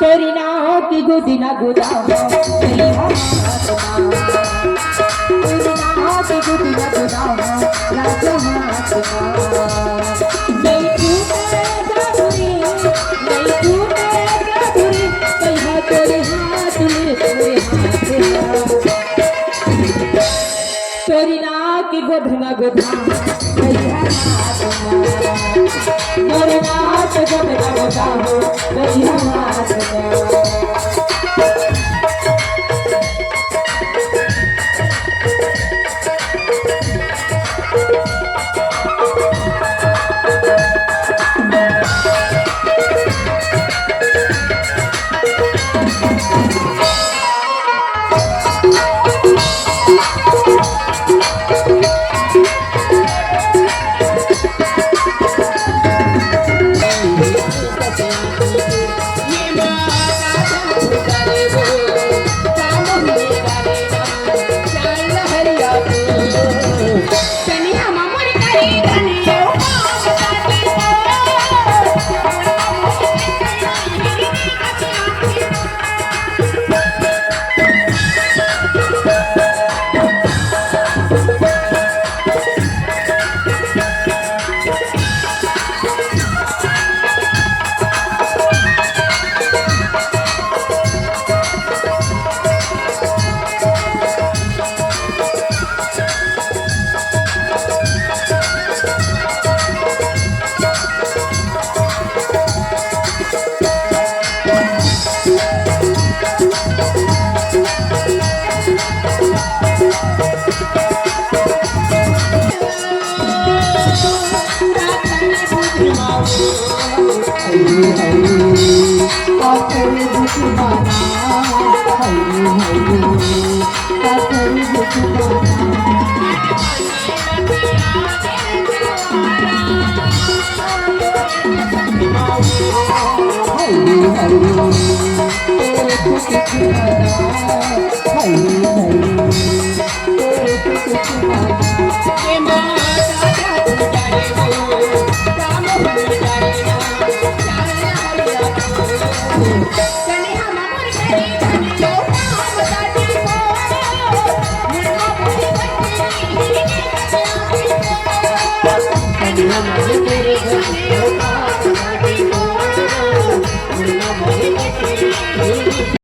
तेरी नाव की गुदिना गुदाम तेरी नाव की गुदिना गुदाम राजा नहीं टूटेगा बुरी नहीं टूटेगा बुरी कहीं तेरे हाथ में तेरे हाथ तेरी नाव की गुदिना गुदाम तेरी मेरे नाच जब लगता हो तेरी हाथ Hey